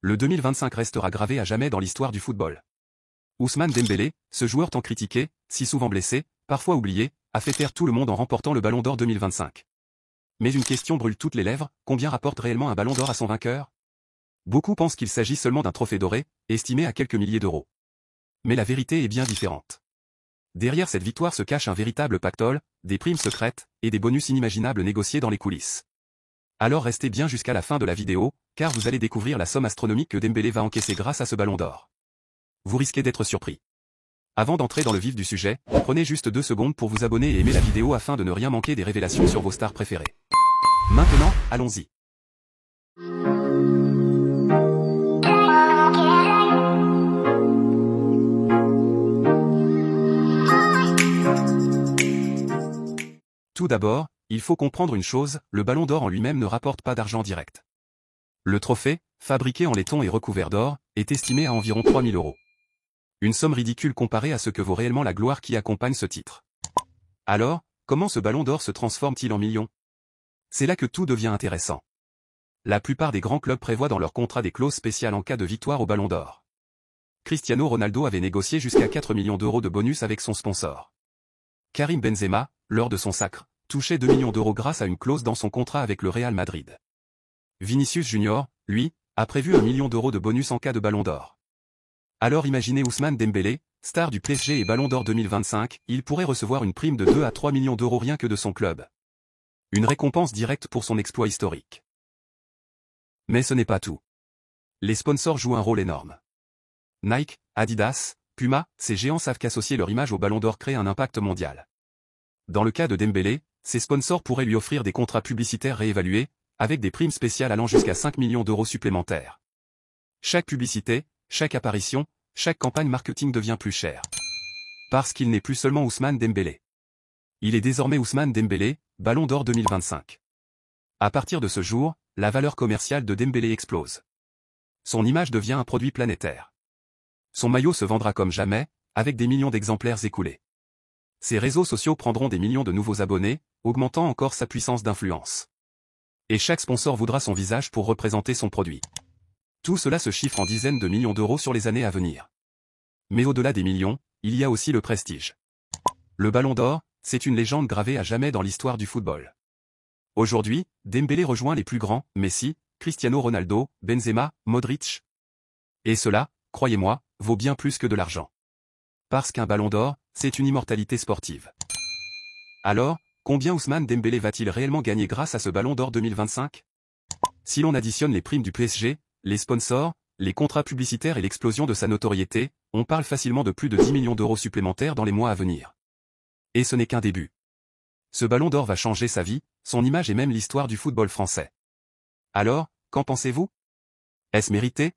Le 2025 restera gravé à jamais dans l'histoire du football. Ousmane Dembélé, ce joueur tant critiqué, si souvent blessé, parfois oublié, a fait taire tout le monde en remportant le Ballon d'Or 2025. Mais une question brûle toutes les lèvres, combien rapporte réellement un Ballon d'Or à son vainqueur? Beaucoup pensent qu'il s'agit seulement d'un trophée doré, estimé à quelques milliers d'euros. Mais la vérité est bien différente. Derrière cette victoire se cache un véritable pactole, des primes secrètes, et des bonus inimaginables négociés dans les coulisses. Alors restez bien jusqu'à la fin de la vidéo, car vous allez découvrir la somme astronomique que Dembélé va encaisser grâce à ce Ballon d'Or. Vous risquez d'être surpris. Avant d'entrer dans le vif du sujet, prenez juste 2 secondes pour vous abonner et aimer la vidéo afin de ne rien manquer des révélations sur vos stars préférées. Maintenant, allons-y. Tout d'abord, il faut comprendre une chose, le Ballon d'Or en lui-même ne rapporte pas d'argent direct. Le trophée, fabriqué en laiton et recouvert d'or, est estimé à environ 3 000 €. Une somme ridicule comparée à ce que vaut réellement la gloire qui accompagne ce titre. Alors, comment ce Ballon d'Or se transforme-t-il en millions? C'est là que tout devient intéressant. La plupart des grands clubs prévoient dans leur contrat des clauses spéciales en cas de victoire au Ballon d'Or. Cristiano Ronaldo avait négocié jusqu'à 4 millions d'euros de bonus avec son sponsor. Karim Benzema, lors de son sacre, touchait 2 millions d'euros grâce à une clause dans son contrat avec le Real Madrid. Vinicius Junior, lui, a prévu 1 million d'euros de bonus en cas de Ballon d'Or. Alors imaginez Ousmane Dembélé, star du PSG et Ballon d'Or 2025, il pourrait recevoir une prime de 2 à 3 millions d'euros rien que de son club. Une récompense directe pour son exploit historique. Mais ce n'est pas tout. Les sponsors jouent un rôle énorme. Nike, Adidas, Puma, ces géants savent qu'associer leur image au Ballon d'Or crée un impact mondial. Dans le cas de Dembélé, ces sponsors pourraient lui offrir des contrats publicitaires réévalués, avec des primes spéciales allant jusqu'à 5 millions d'euros supplémentaires. Chaque publicité, chaque apparition, chaque campagne marketing devient plus chère. Parce qu'il n'est plus seulement Ousmane Dembélé. Il est désormais Ousmane Dembélé, Ballon d'Or 2025. À partir de ce jour, la valeur commerciale de Dembélé explose. Son image devient un produit planétaire. Son maillot se vendra comme jamais, avec des millions d'exemplaires écoulés. Ses réseaux sociaux prendront des millions de nouveaux abonnés, augmentant encore sa puissance d'influence. Et chaque sponsor voudra son visage pour représenter son produit. Tout cela se chiffre en dizaines de millions d'euros sur les années à venir. Mais au-delà des millions, il y a aussi le prestige. Le Ballon d'Or, c'est une légende gravée à jamais dans l'histoire du football. Aujourd'hui, Dembélé rejoint les plus grands, Messi, Cristiano Ronaldo, Benzema, Modric. Et cela, croyez-moi, vaut bien plus que de l'argent. Parce qu'un Ballon d'Or, c'est une immortalité sportive. Alors, combien Ousmane Dembélé va-t-il réellement gagner grâce à ce Ballon d'Or 2025? Si l'on additionne les primes du PSG, les sponsors, les contrats publicitaires et l'explosion de sa notoriété, on parle facilement de plus de 10 millions d'euros supplémentaires dans les mois à venir. Et ce n'est qu'un début. Ce Ballon d'Or va changer sa vie, son image et même l'histoire du football français. Alors, qu'en pensez-vous? Est-ce mérité?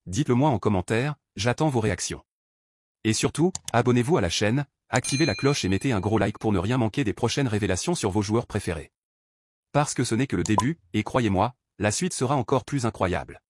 Dites-le moi en commentaire, j'attends vos réactions. Et surtout, abonnez-vous à la chaîne, activez la cloche et mettez un gros like pour ne rien manquer des prochaines révélations sur vos joueurs préférés. Parce que ce n'est que le début, et croyez-moi, la suite sera encore plus incroyable.